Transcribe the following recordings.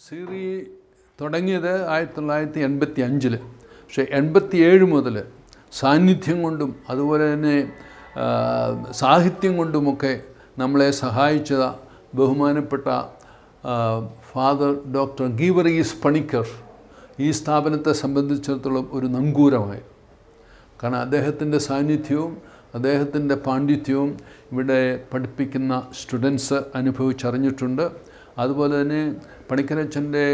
SEERI തുടങ്ങിയത് 1985 പക്ഷേ 87 മുതൽ സാന്നിധ്യം കൊണ്ടും അതുപോലെ തന്നെ സാഹിത്യം കൊണ്ടുമൊക്കെ നമ്മളെ സഹായിച്ച ബഹുമാനപ്പെട്ട ഫാദർ ഡോക്ടർ ഗീവറീസ് പണിക്കർ ഈ സ്ഥാപനത്തെ സംബന്ധിച്ചിടത്തോളം ഒരു നങ്കൂരമായി. കാരണം അദ്ദേഹത്തിൻ്റെ സാന്നിധ്യവും അദ്ദേഹത്തിൻ്റെ പാണ്ഡിത്യവും ഇവിടെ പഠിപ്പിക്കുന്ന സ്റ്റുഡൻസ് അനുഭവിച്ചറിഞ്ഞിട്ടുണ്ട്. അതുപോലെ തന്നെ പണിക്കരച്ചൻ്റെ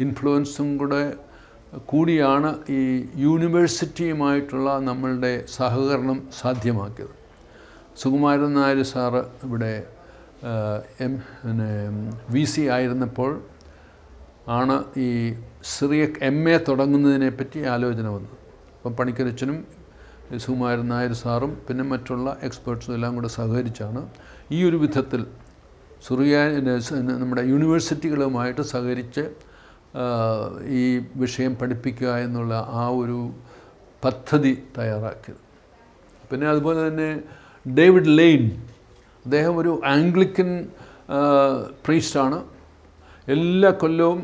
ഇൻഫ്ലുവൻസും കൂടിയാണ് ഈ യൂണിവേഴ്സിറ്റിയുമായിട്ടുള്ള നമ്മളുടെ സഹകരണം സാധ്യമാക്കിയത്. സുകുമാരൻ നായർ സാറ് ഇവിടെ VC ആയിരുന്നപ്പോൾ ആണ് ഈ സിറിയക് MA തുടങ്ങുന്നതിനെപ്പറ്റി ആലോചന വന്നത്. അപ്പം പണിക്കരച്ചനും സുകുമാരൻ നായർ സാറും പിന്നെ മറ്റുള്ള എക്സ്പേർട്സും എല്ലാം കൂടെ സഹകരിച്ചാണ് ഈ ഒരു വിധത്തിൽ നമ്മുടെ യൂണിവേഴ്സിറ്റികളുമായിട്ട് സഹകരിച്ച് ഈ വിഷയം പഠിപ്പിക്കുക എന്നുള്ള ആ ഒരു പദ്ധതി തയ്യാറാക്കിയത്. പിന്നെ അതുപോലെ തന്നെ ഡേവിഡ് ലെയ്ൻ, അദ്ദേഹം ഒരു ആംഗ്ലിക്കൻ പ്രീസ്റ്റാണ്. എല്ലാ കൊല്ലവും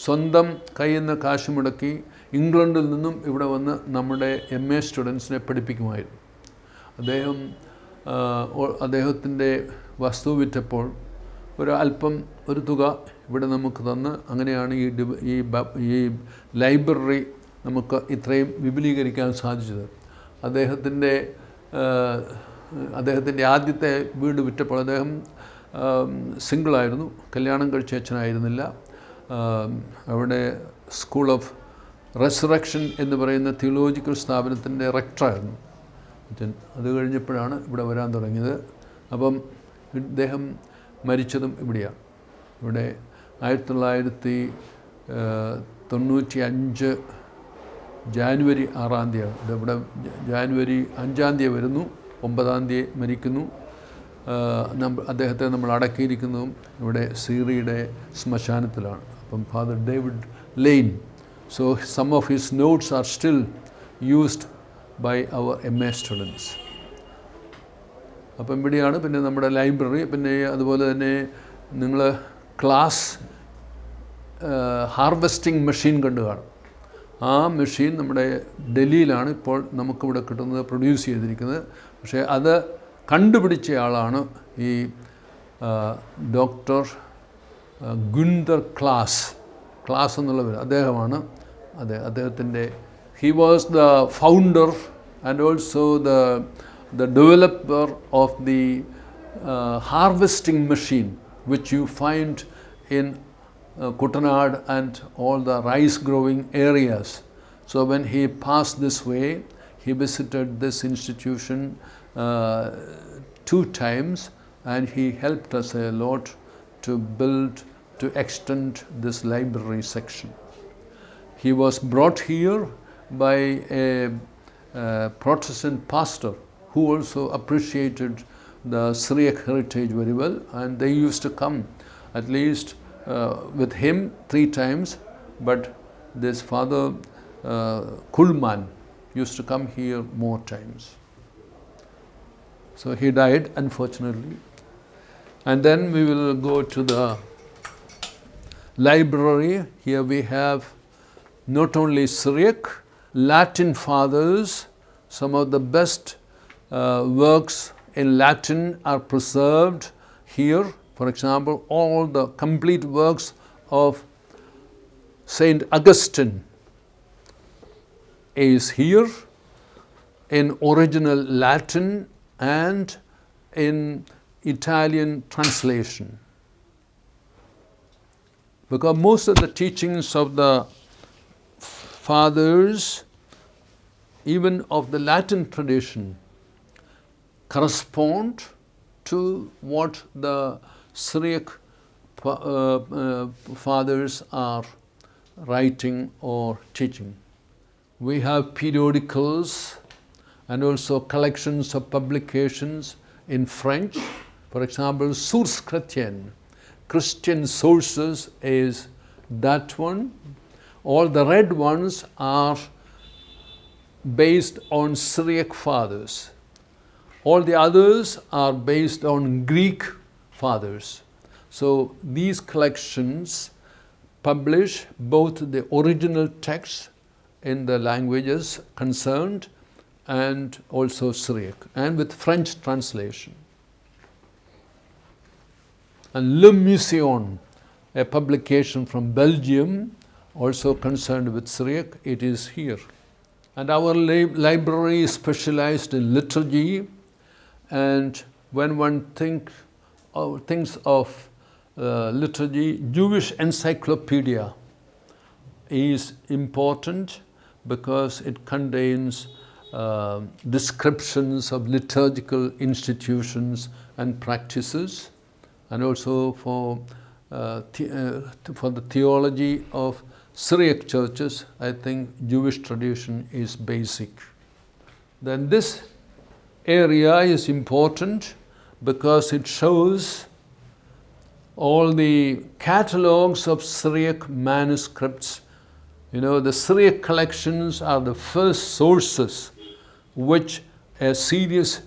സ്വന്തം കയ്യിൽ നിന്ന് കാശ് മുടക്കി ഇംഗ്ലണ്ടിൽ നിന്നും ഇവിടെ വന്ന് നമ്മുടെ MA സ്റ്റുഡൻസിനെ പഠിപ്പിക്കുമായിരുന്നു. അദ്ദേഹത്തിൻ്റെ വസ്തു വിറ്റപ്പോൾ ഒരു തുക ഇവിടെ നമുക്ക് തന്ന് അങ്ങനെയാണ് ഈ ലൈബ്രറി നമുക്ക് ഇത്രയും വിപുലീകരിക്കാൻ സാധിച്ചത്. അദ്ദേഹത്തിൻ്റെ ആദ്യത്തെ വീട് വിറ്റപ്പോൾ അദ്ദേഹം സിംഗിളായിരുന്നു, കല്യാണം കഴിച്ച അച്ഛനായിരുന്നില്ല. അവിടെ സ്കൂൾ ഓഫ് റെസറക്ഷൻ എന്ന് പറയുന്ന തിയോളജിക്കൽ സ്ഥാപനത്തിൻ്റെ റെക്ടറായിരുന്നു അച്ഛൻ. അത് കഴിഞ്ഞപ്പോഴാണ് ഇവിടെ വരാൻ തുടങ്ങിയത്. അപ്പം ഇദ്ദേഹം മരിച്ചതും ഇവിടെയാണ്. ഇവിടെ 1995 ജാനുവരി 6-ാം തീയതിയാണ്. ഇതിവിടെ ജാനുവരി 5-ാം തീയതി വരുന്നു, 9-ാം തീയതി മരിക്കുന്നു. അദ്ദേഹത്തെ നമ്മൾ അടക്കിയിരിക്കുന്നതും ഇവിടെ സീറിയുടെ ശ്മശാനത്തിലാണ്. അപ്പം father David Lane. So some of his notes are still used by our MA students. അപ്പം ഇവിടെയാണ് പിന്നെ നമ്മുടെ ലൈബ്രറി. പിന്നെ അതുപോലെ തന്നെ നിങ്ങൾ ക്ലാസ് ഹാർവെസ്റ്റിംഗ് മെഷീൻ കണ്ടു കാണും. ആ മെഷീൻ നമ്മുടെ ഡൽഹിയിലാണ് ഇപ്പോൾ നമുക്കിവിടെ കിട്ടുന്നത്, പ്രൊഡ്യൂസ് ചെയ്തിരിക്കുന്നത്. പക്ഷേ അത് കണ്ടുപിടിച്ച ആളാണ് ഈ ഡോക്ടർ ഗുന്തർ ക്ലാസ് എന്നുള്ള പേര് അദ്ദേഹമാണ്. അദ്ദേഹത്തിൻ്റെ he was the founder and also the developer of the harvesting machine which you find in Kutanad and all the rice growing areas. So when he passed this way, he visited this institution 2 times and he helped us a lot to extend this library section. He was brought here by a Protestant pastor who also appreciated the Syriac heritage very well, and they used to come at least with him 3 times, but this Father Kulman used to come here more times. So he died, unfortunately. And then we will go to the library. Here we have not only Syriac, Latin fathers. Some of the best works in Latin are preserved here. For example, all the complete works of Saint Augustine is here in original Latin and in Italian translation. Because most of the teachings of the fathers, even of the Latin tradition, correspond to what the Syriac fathers are writing or teaching. We have periodicals and also collections of publications in French. For example, Sources Chrétiennes, Christian Sources is that one. All the red ones are based on Syriac fathers. All the others are based on Greek fathers. So these collections publish both the original texts in the languages concerned and also Syriac, and with French translation. And Le Mission, a publication from Belgium, also concerned with Syriac, it is here. And our library is specialized in liturgy, and when one thinks of liturgy, Jewish encyclopedia is important because it contains descriptions of liturgical institutions and practices, and also for the theology of Syriac churches, I think Jewish tradition is basic. Then this area is important because it shows all the catalogues of Syriac manuscripts. You know, the Syriac collections are the first sources which a serious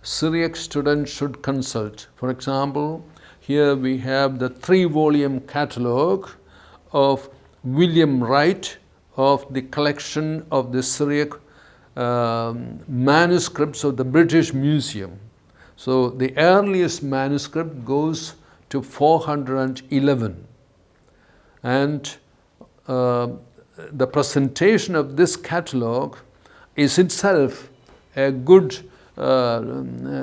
Syriac student should consult. For example, here we have the 3-volume catalogue of William Wright of the collection of the Syriac manuscripts of the British Museum. So the earliest manuscript goes to 411, and the presentation of this catalogue is itself a good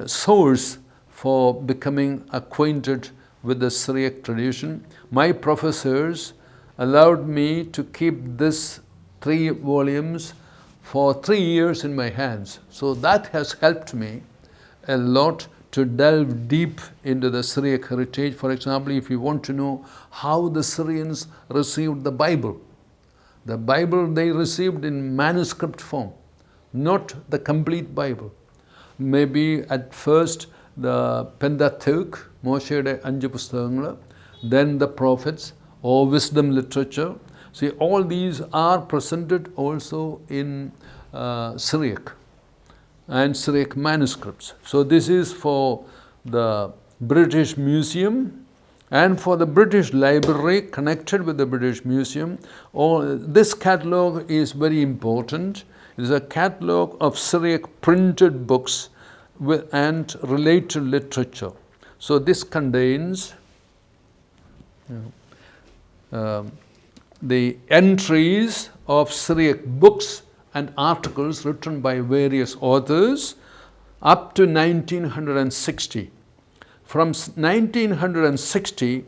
source for becoming acquainted with the Syriac tradition. My professors allowed me to keep this 3 volumes for 3 years in my hands. So that has helped me a lot to delve deep into the Syriac heritage. For example, if you want to know how the Syrians received the Bible they received in manuscript form, not the complete Bible. Maybe at first the Pentateuch, Mosheയുടെ 5 പുസ്തകങ്ങൾ, then the prophets, or wisdom literature. See, all these are presented also in Syriac and Syriac manuscripts. So this is for the British Museum and for the British Library connected with the British Museum. This catalogue is very important. It is a catalogue of Syriac printed books and related literature. So this contains the entries of Syriac books and articles written by various authors up to 1960. From 1960,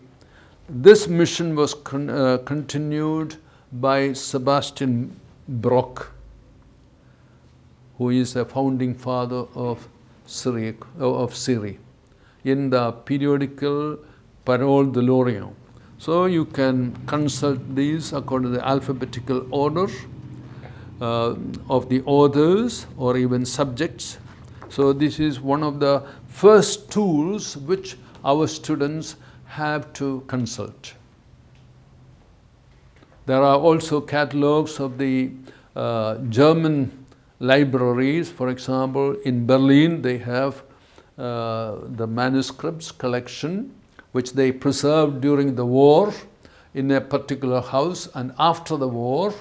this mission was continued by Sebastian Brock, who is a founding father of SEERI, in the periodical Parole de l'Orient. So you can consult these according to the alphabetical order of the authors or even subjects. So this is one of the first tools which our students have to consult. There are also catalogues of the German libraries. For example, in Berlin they have the manuscripts collection which they preserved during the war in a particular house, and after the war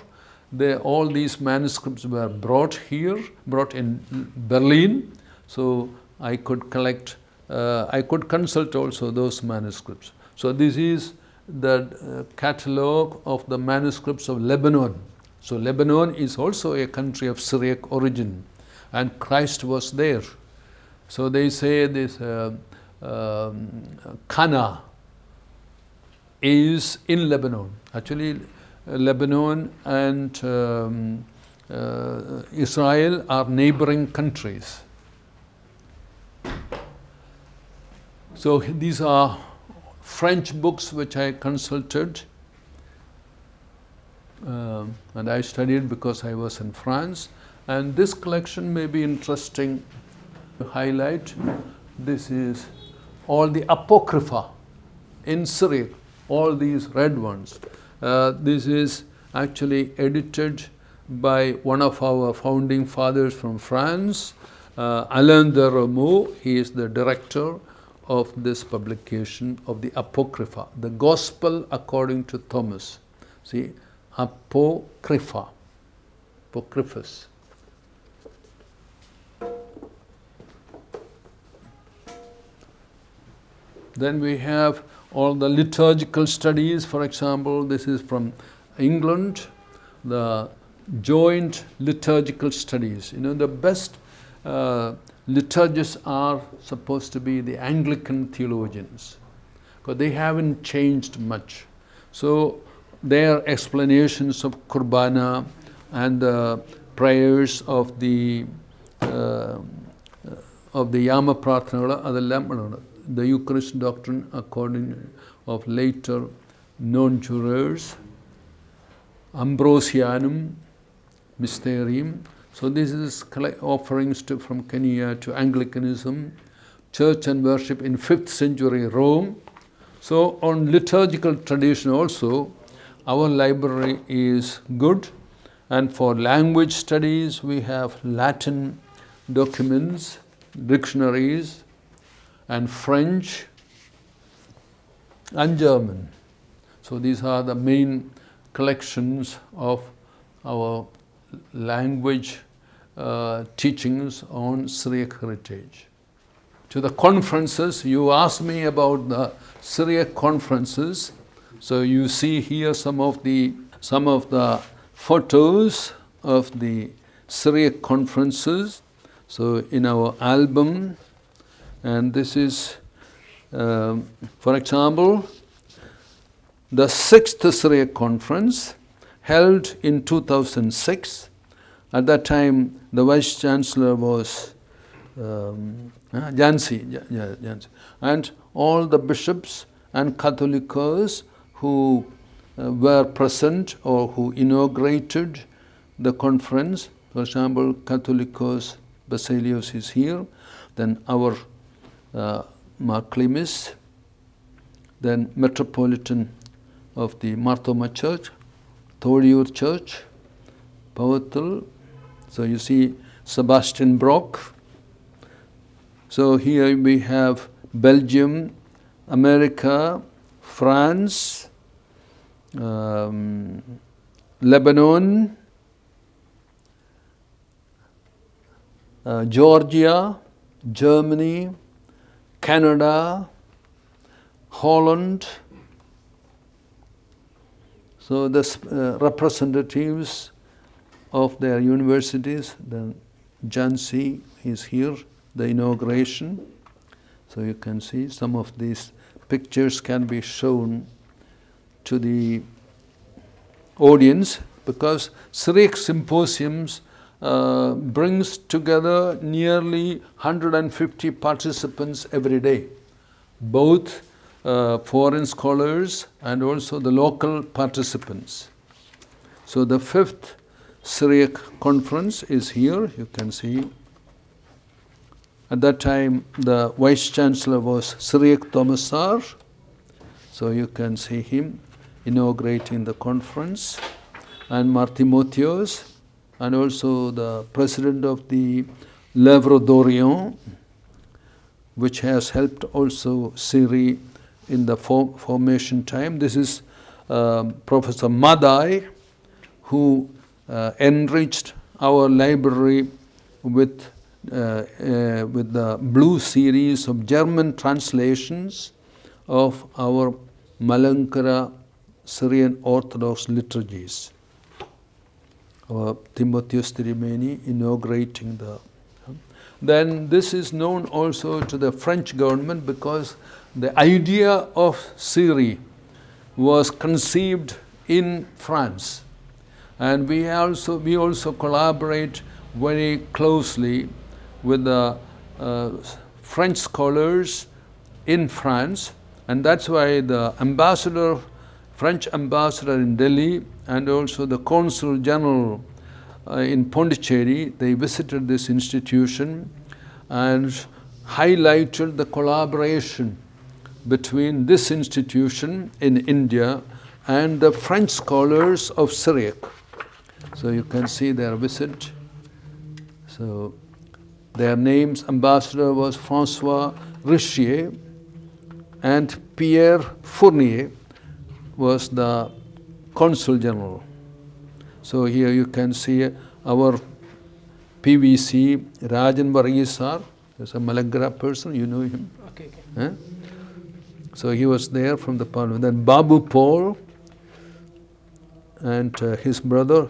all these manuscripts were brought in Berlin. So I could consult also those manuscripts. So this is the catalogue of the manuscripts of Lebanon. So Lebanon is also a country of Syriac origin, and Christ was there. So they say this Cana is in Lebanon. Actually, Lebanon and Israel are neighboring countries. So these are French books which I consulted, and I studied because I was in France. And this collection may be interesting to highlight. This is all the Apocrypha in Syriac, all these red ones. This is actually edited by one of our founding fathers from France, Alain de Rameau. He is the director of this publication of the Apocrypha, the Gospel according to Thomas. See, Apocrypha, Apocryphus. Then we have all the liturgical studies. For example, this is from England, the joint liturgical studies. You know, the best liturgists are supposed to be the Anglican theologians, because they haven't changed much. So their explanations of Kurbana and the prayers of the Yama Prathanala, the Eucharist doctrine according of later non-jurors, Ambrosianum, Mysterium. So this is offerings from Kenya to Anglicanism, church and worship in 5th century Rome. So on liturgical tradition also, our library is good. And for language studies, we have Latin documents, dictionaries, and French and German. So these are the main collections of our language teachings on Syriac heritage. To the conferences, you asked me about the Syriac conferences. So you see here some of the photos of the Syriac conferences. So in our album, and this is, for example, the 6th Syriac conference held in 2006. At that time, the Vice Chancellor was Jansi, and all the bishops and Catholicos who were present or who inaugurated the conference. For example, Catholicos Basilios is here, then our Marklimis, then Metropolitan of the Marthoma Church, Thodiur Church, Pavathal. So you see Sebastian Brock. So here we have Belgium, America, France, Lebanon, Georgia, Germany, Canada, Holland. So the representatives of their universities, then Jansi is here, the inauguration. So you can see some of these pictures can be shown to the audience, because Syriac symposiums brings together nearly 150 participants every day, both foreign scholars and also the local participants. So the 5th Syriac conference is here, you can see. At that time, the Vice Chancellor was Syriac Thomasar. So you can see him inaugurating the conference. And Martimotheos, and also the President of the L'Œuvre d'Orient, which has helped also SEERI in the formation time. This is Professor Madai, who enriched our library with the blue series of German translations of our malankara Syrian Orthodox liturgies. Our Timotheus Tirimeni inaugurating the. Then this is known also to the French government, because the idea of SEERI was conceived in France, and we also collaborate very closely with the French scholars in France, and that's why the French ambassador in Delhi and also the Consul General in Pondicherry, they visited this institution and highlighted the collaboration between this institution in India and the French scholars of Syriac. So you can see their visit. So their names, ambassador was François Richier, and Pierre Fournier was the Consul General. So here you can see our PVC Rajan Varghese, is a malankara person, you know him. Okay. So he was there from the parliament. Then Babu Paul and his brother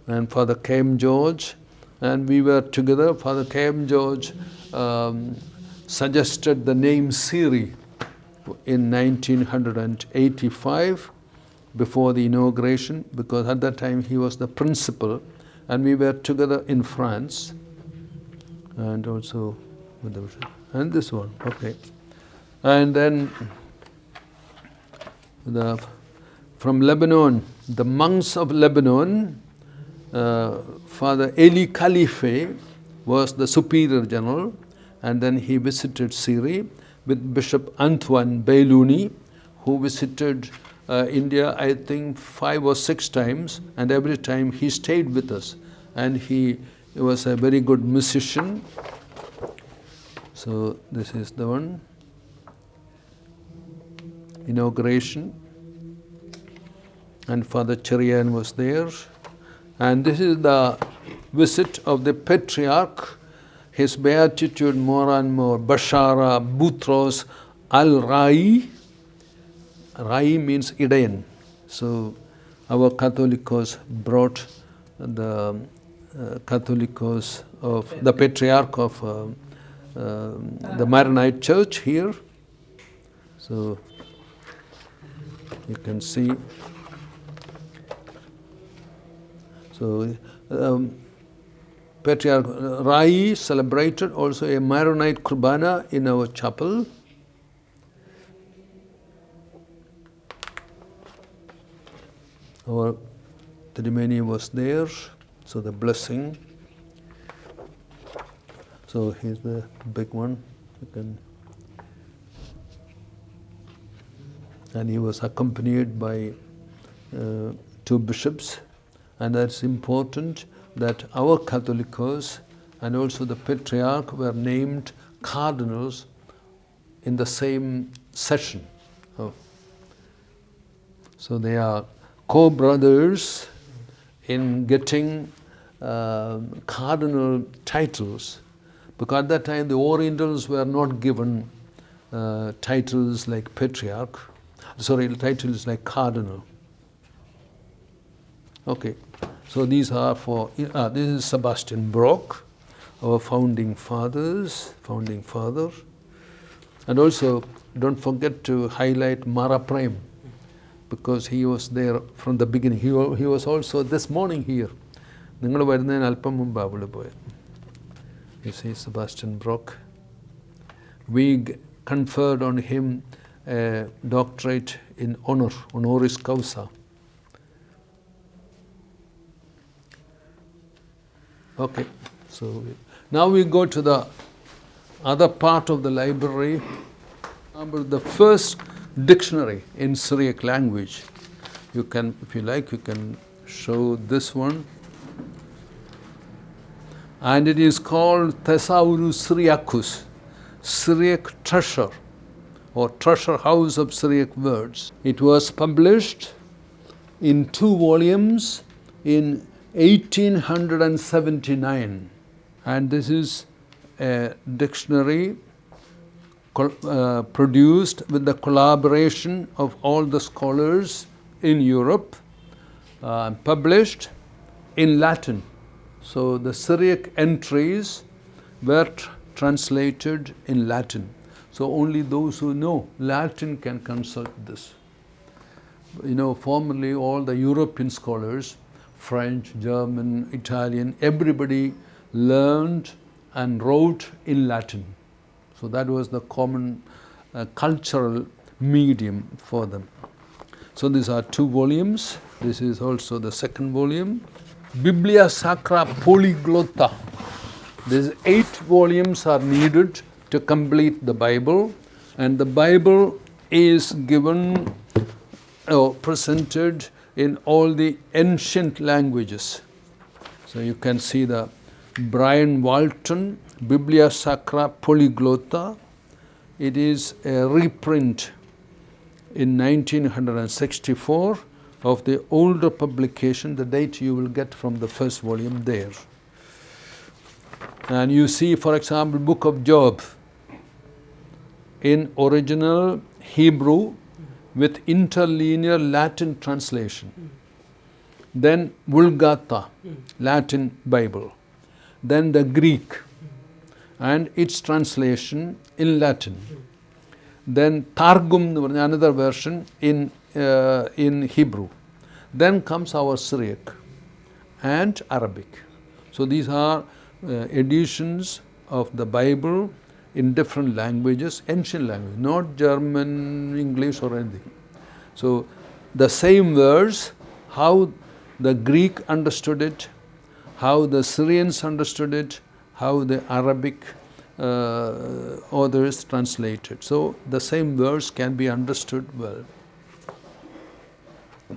and Father K.M. George, and we were together. Father K.M. George suggested the name SEERI in 1985 before the inauguration, because at that time he was the principal, and we were together in France, and also with the bishop. And this one, okay. And then from Lebanon, the monks of Lebanon, Father Eli Khalife was the superior general, and then he visited SEERI with Bishop Antoine Beilouni, who visited India, I think 5 or 6 times, and every time he stayed with us. And he was a very good musician. So this is the one. Inauguration. And Father Cherian was there. And this is the visit of the Patriarch, His Beatitude more and more, Bashara Boutros Al-Rai. Rai means Idayan. So our Catholicos brought the Catholicos of the Patriarch of the Maronite Church here. So you can see. So Patriarch Rai celebrated also a Maronite Kurbana in our chapel. Our Trimeni was there, so the blessing. So here's the big one. You can, and he was accompanied by 2 bishops, and that's important that our Catholicos and also the Patriarch were named cardinals in the same session. So they are co-brothers in getting cardinal titles, because at that time the Orientals were not given titles like Patriarch, titles like Cardinal. Okay, so these are for, this is Sebastian Brock, our founding father. And also, don't forget to highlight Mara Prem, because he was there from the beginning. He was also this morning here. You see Sebastian Brock. We conferred on him a doctorate in honor, honoris causa. Okay, so now we go to the other part of the library. The first dictionary in Syriac language. You can, if you like, you can show this one. And it is called Thesaurus Syriacus, Syriac treasure, or treasure house of Syriac words. It was published in 2 volumes in 1879. And this is a dictionary produced with the collaboration of all the scholars in Europe, published in Latin. So the Syriac entries were translated in Latin. So only those who know Latin can consult this. You know, formerly all the European scholars, French, German, Italian, everybody learned and wrote in Latin. So that was the common cultural medium for them. So these are 2 volumes. This is also the 2nd volume. Biblia Sacra Polyglotta. These 8 volumes are needed to complete the Bible, and the Bible is given or presented in all the ancient languages. So you can see the Brian Walton, Biblia Sacra Polyglotta. It is a reprint in 1964 of the older publication. The date you will get from the first volume there. And you see, for example, Book of Job in original Hebrew with interlinear Latin translation. Then Vulgata, Latin Bible. Then the Greek and its translation in Latin. Then Targum, another version in Hebrew. Then comes our Syriac and Arabic. So these are editions of the Bible in different languages, ancient language, not German, English or anything. So the same verse, how the Greek understood it, how the Syrians understood it, how the Arabic authors translated. So the same verse can be understood well.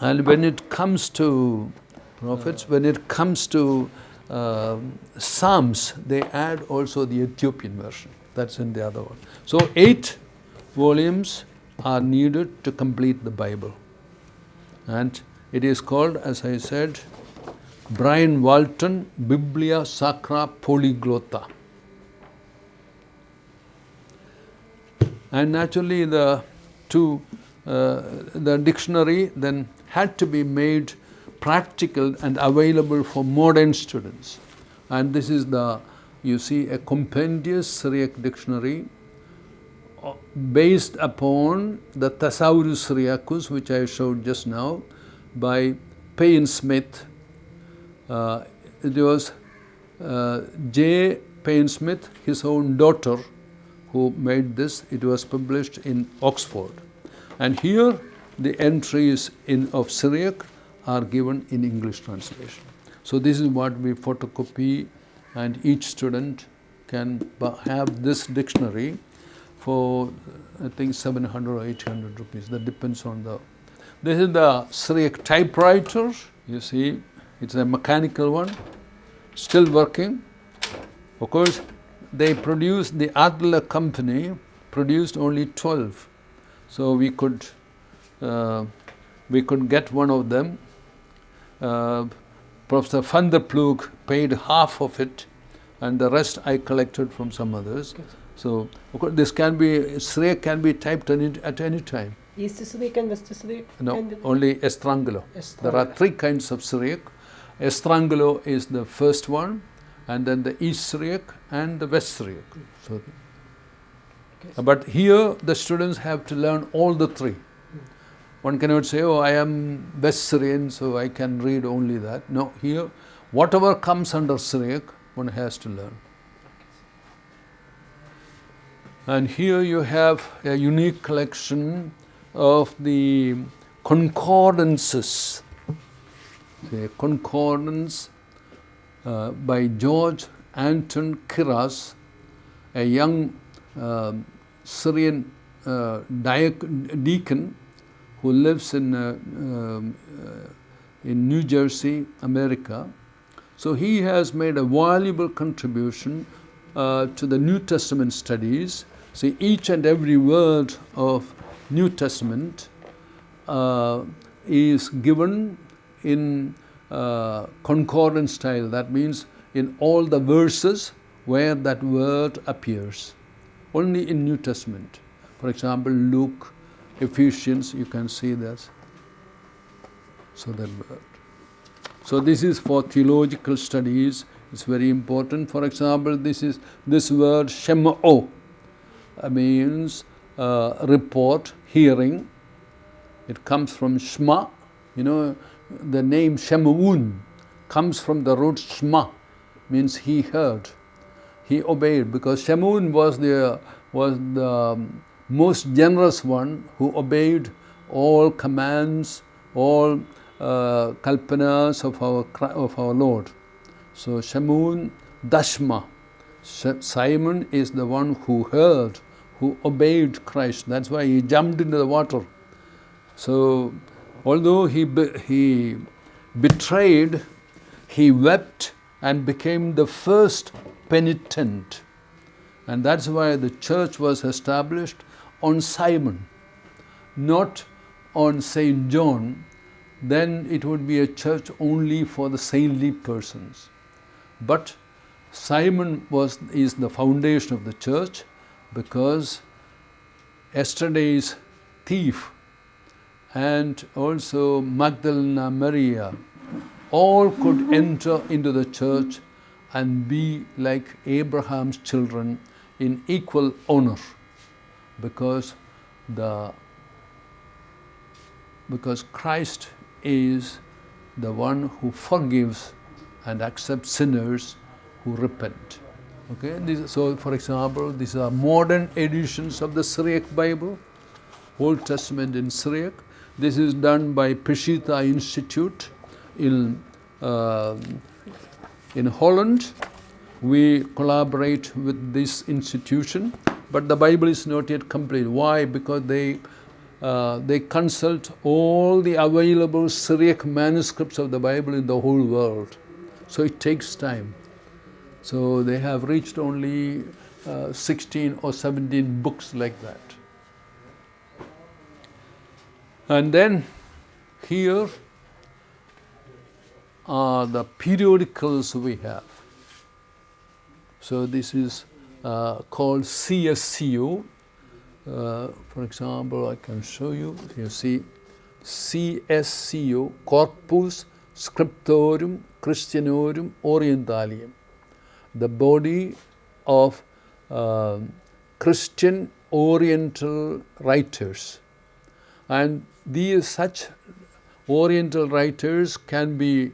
And when it comes to prophets, when it comes to Psalms, they add also the Ethiopian version. That's in the other one. So 8 volumes are needed to complete the Bible. And it is called, as I said, Brian Walton Biblia Sacra Polyglotta. And naturally the dictionary then had to be made practical and available for modern students. And this is you see, a compendious Syriac dictionary based upon the Thesaurus Syriacus, which I showed just now, by Payne Smith. It was J. Payne Smith, his own daughter, who made this. It was published in Oxford. And here the entries of Syriac are given in English translation. So this is what we photocopy, and each student can have this dictionary for, I think, 700 or 800 rupees. That depends on This is the Syriac typewriter. You see, it's a mechanical one, still working. Of course, they produced, the Adler company produced only 12. So we could get one of them. Professor van der Ploeg paid half of it, and the rest I collected from some others. So of course, Syriac can be typed at any time. East Syriac and West Syriac? No, only Estrangulo. There are 3 kinds of Syriac. Estrangulo is the first one, and then the East Syriac and the West Syriac. So, but here the students have to learn all the 3. One cannot say, oh, I am West Syrian, so I can read only that. No, here, whatever comes under Syriac, one has to learn. And here you have a unique collection of the concordances. A concordance by George Anton Kiras, a young Syrian deacon who lives in New Jersey, America. So he has made a valuable contribution to the New Testament studies. See, each and every word of New Testament is given in concordant style. That means in all the verses where that word appears. Only in New Testament. For example, Luke, Ephesians, you can see that. So that word. So this is for theological studies. It's very important. For example, this word Shem'o means report, hearing. It comes from Shema. You know, the name Shemuun comes from the root Shema, means he heard, he obeyed, because Shemuun was the most generous one who obeyed all commands, all kalpanas of our Lord. So Shemuun Dashma. Simon is the one who heard, who obeyed Christ. That's why he jumped into the water. So although he betrayed, he wept and became the first penitent. And that's why the church was established on Simon, not on Saint John, then it would be a church only for the saintly persons. But Simon is the foundation of the church, because yesterday's thief and also Magdalena Maria all could enter into the church and be like Abraham's children in equal honor, because Christ is the one who forgives and accepts sinners who repent. Okay, so for example, these are modern editions of the Syriac Bible, Old Testament in Syriac. This is done by Peshitta Institute in Holland. We collaborate with this institution, but the Bible is not yet complete. Why? Because they consult all the available Syriac manuscripts of the Bible in the whole world. So it takes time. So they have reached only 16 or 17 books like that. And then here are the periodicals we have. So this is called CSCO. For example, I can show you. You see CSCO, Corpus Scriptorum Christianorum Orientalium, the body of Christian Oriental writers. And these such Oriental writers can be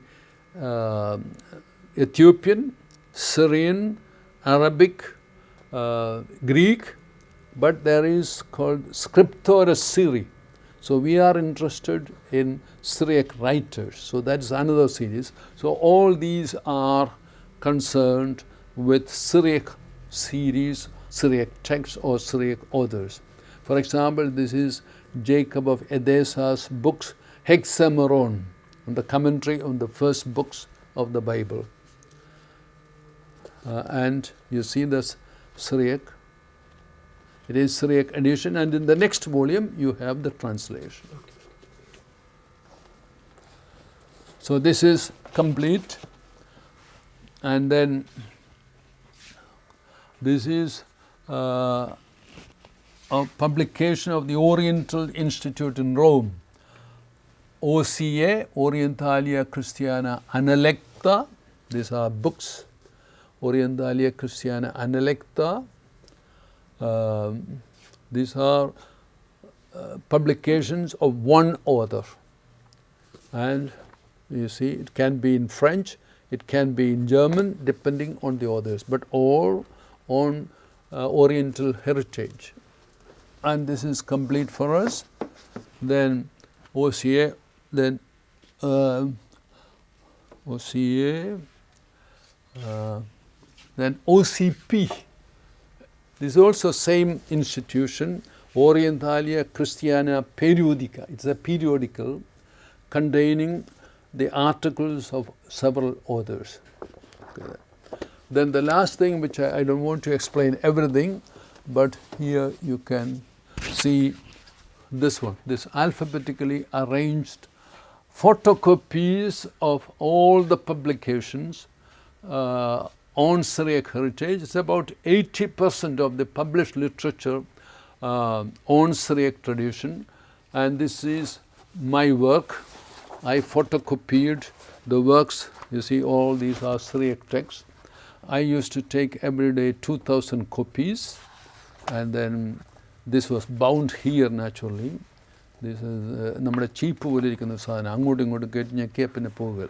Ethiopian, Syrian, Arabic, Greek, but there is called Scriptura SEERI. So we are interested in Syriac writers. So that's another series. So all these are concerned with Syriac series, Syriac texts or Syriac authors. For example, this is Jacob of Edessa's books, Hexameron, and the commentary on the first books of the Bible. And you see this Syriac. It is Syriac edition, and in the next volume you have the translation. So this is complete, and then this is a publication of the Oriental Institute in Rome, OCA, Orientalia Christiana Analecta. These are books, Orientalia Christiana Analecta. These are publications of one author, and you see it can be in French, it can be in German, depending on the authors, but all on Oriental heritage. And this is complete for us. Then OCA, then then OCP. This is also same institution, Orientalia Christiana Periodica. It's a periodical containing the articles of several authors. Okay. Then the last thing, which I don't want to explain everything, but here you can see this one, this alphabetically arranged photocopies of all the publications on Syriac heritage. It's about 80% of the published literature on Syriac tradition, and this is my work. I photocopied the works. You see, all these are Syriac texts. I used to take every day 2,000 copies, and then this was bound here naturally. This is നമ്മുടെ ചീപ്പ് പോലെ ഇരിക്കുന്ന സാധനം, അങ്ങോട്ടും ഇങ്ങോട്ടും കയറ്റി ഞെക്കിയ പിന്നെ പോവുക.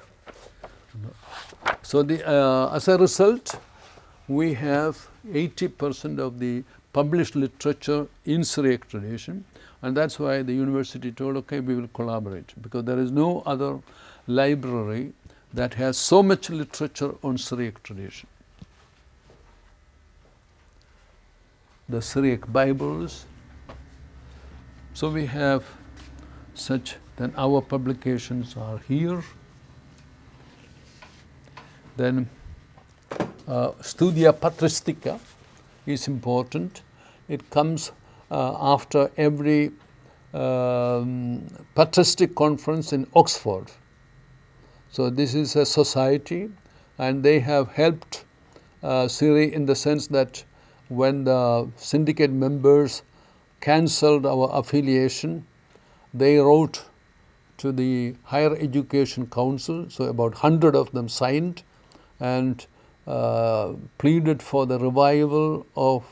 So as a result, we have 80% of the published literature in Syriac tradition, and that's why the university told, okay, we will collaborate, because there is no other library that has so much literature on Syriac tradition. The Syriac Bibles. So we have such, then our publications are here. Then Studia Patristica is important. It comes after every patristic conference in Oxford. So this is a society, and they have helped SEERI in the sense that when the syndicate members cancelled our affiliation, they wrote to the Higher Education Council, so about 100 of them signed and pleaded for the revival of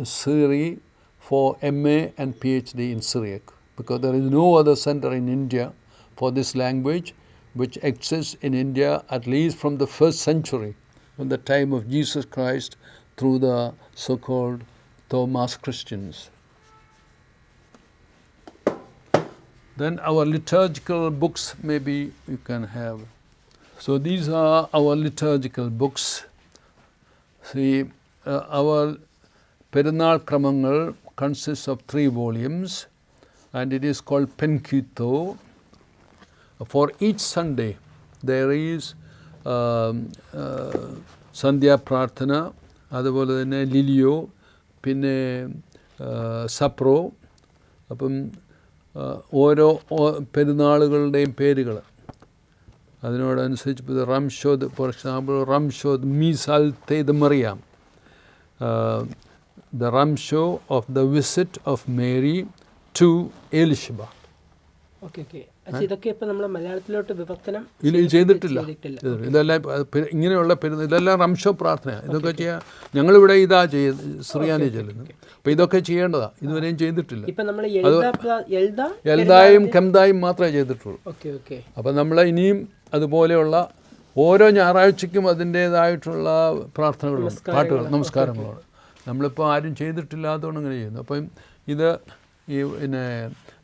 SEERI for MA and PhD in Syriac, because there is no other center in India for this language which exists in India at least from the 1st century, from the time of Jesus Christ through the so-called Thomas Christians. Then our liturgical books maybe you can have. So these are our liturgical books. See, our Perunal Kramangal consists of 3 volumes, and it is called Penkito. For each Sunday there is Sandhya Prarthana, അതുപോലെ തന്നെ ലിലിയോ, പിന്നെ സപ്രോ. അപ്പം ഓരോ പെരുന്നാളുകളുടെയും പേരുകൾ അതിനോടനുസരിച്ച് ഇപ്പോൾ റംഷോദ്, for example റംഷോദ് മീസാൽ തെയ്ത് മറിയാം, the Ramsho of the visit of Mary to Elisheba. Okay. ഇതൊക്കെ ഇപ്പം നമ്മൾ മലയാളത്തിലോട്ട് വിവർത്തനം ചെയ്തിട്ടില്ല. ഇതെല്ലാം ഇങ്ങനെയുള്ള ഇതെല്ലാം റംഷോ പ്രാർത്ഥന. ഇതൊക്കെ ചെയ്യാൻ ഞങ്ങളിവിടെ ഇതാ ശ്രീയാനെ ചെല്ലുന്നത്. അപ്പം ഇതൊക്കെ ചെയ്യേണ്ടതാണ്. ഇതുവരെയും ചെയ്തിട്ടില്ല. എൽദായും കെംദായും മാത്രമേ ചെയ്തിട്ടുള്ളൂ. അപ്പം നമ്മൾ ഇനിയും അതുപോലെയുള്ള ഓരോ ഞായറാഴ്ചയ്ക്കും അതിൻ്റേതായിട്ടുള്ള പ്രാർത്ഥനകളുണ്ട്, പാട്ടുകൾ, നമസ്കാരങ്ങളോട്. നമ്മളിപ്പോൾ ആരും ചെയ്തിട്ടില്ലാത്തതുകൊണ്ട് ഇങ്ങനെ ചെയ്യുന്നു. അപ്പം ഇത് ഈ പിന്നെ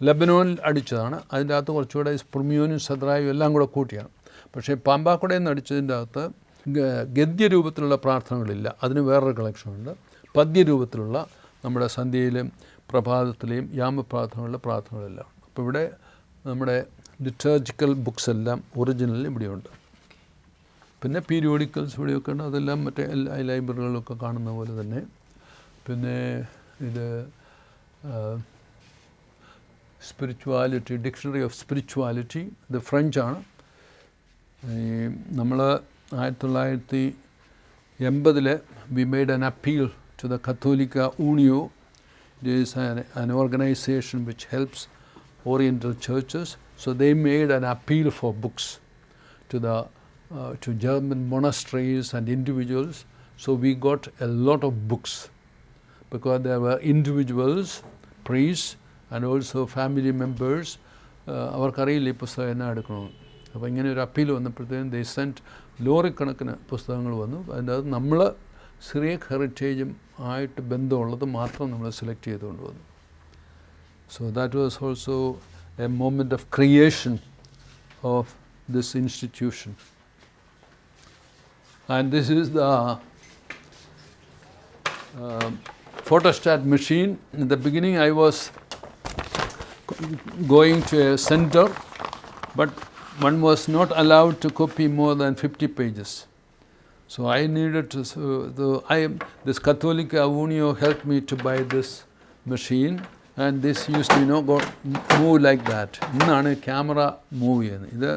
ലെബനോനിൽ അടിച്ചതാണ്. അതിൻ്റെ അകത്ത് കുറച്ചുകൂടെ സ്പുർമിയോനും സദ്രായും എല്ലാം കൂടെ കൂട്ടിയാണ്. പക്ഷേ പാമ്പാക്കുടയിൽ നിന്ന് അടിച്ചതിൻ്റെ അകത്ത് ഗദ്യരൂപത്തിലുള്ള പ്രാർത്ഥനകളില്ല. അതിന് വേറൊരു കളക്ഷനുണ്ട്. പദ്യരൂപത്തിലുള്ള നമ്മുടെ സന്ധ്യയിലും പ്രഭാതത്തിലെയും യാമപ്രാർത്ഥനകളിലെ പ്രാർത്ഥനകളെല്ലാം ഉണ്ട്. അപ്പോൾ ഇവിടെ നമ്മുടെ ലിറ്റർജിക്കൽ ബുക്സ് എല്ലാം ഒറിജിനൽ ഇവിടെയുണ്ട്. പിന്നെ പീരിയോഡിക്കൽസ് ഇവിടെയൊക്കെ ഉണ്ട്. അതെല്ലാം മറ്റേ ലൈബ്രറികളിലൊക്കെ കാണുന്ന പോലെ തന്നെ. പിന്നെ ഇത് സ്പിരിച്വാലിറ്റി, ഡിക്ഷണറി ഓഫ് സ്പിരിച്വാലിറ്റി, ഇത് ഫ്രഞ്ചാണ്. നമ്മൾ 1980 we made an appeal to the Cattolica Unio. It is an organization which helps Oriental churches. So they made an appeal for books to German monasteries and individuals. So we got a lot of books because there were individuals, priests, and also family members. അവർക്കറിയില്ല ഈ പുസ്തകം എന്നാ എടുക്കണമെന്ന്. അപ്പോൾ ഇങ്ങനെ ഒരു appeal വന്നപ്പോഴത്തേക്കും ദേ cent ലോറിക്കണക്കിന് പുസ്തകങ്ങൾ വന്നു. അതിൻ്റെ അത് നമ്മൾ സിറിയക് ഹെറിറ്റേജും ആയിട്ട് ബന്ധമുള്ളത് മാത്രം നമ്മൾ സെലക്ട് ചെയ്തുകൊണ്ട് വന്നു. So that was also A moment of creation of this institution. And this is the photostat machine. In the beginning I was going to a center, but one was not allowed to copy more than 50 pages. So I needed to, this Cattolica Unio helped me to buy this machine, and this used to move like that. ഇന്നാണ് camera move ചെയ്യുന്നത്. ഇത്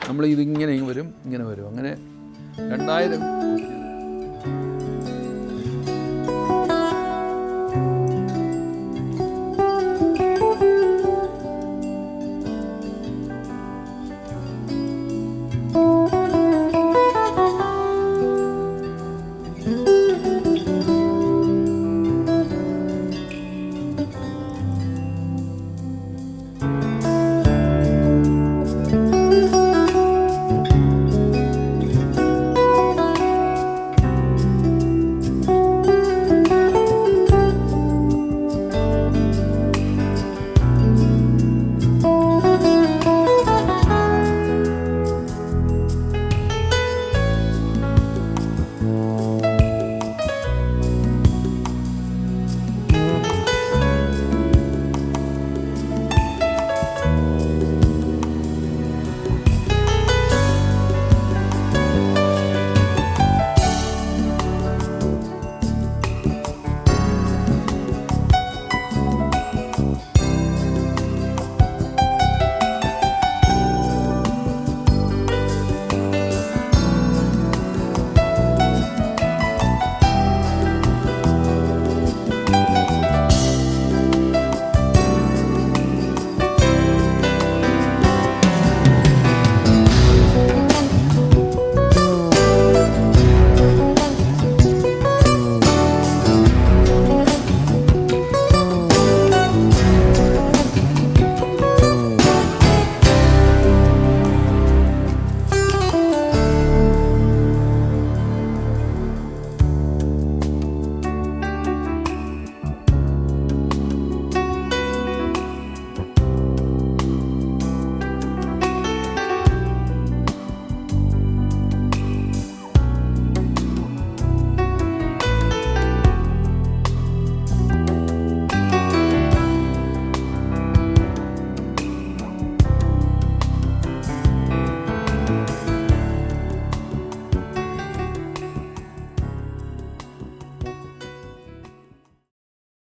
നമ്മൾ ഇതിങ്ങനെ വരും, ഇങ്ങനെ വരും. അങ്ങനെ 2000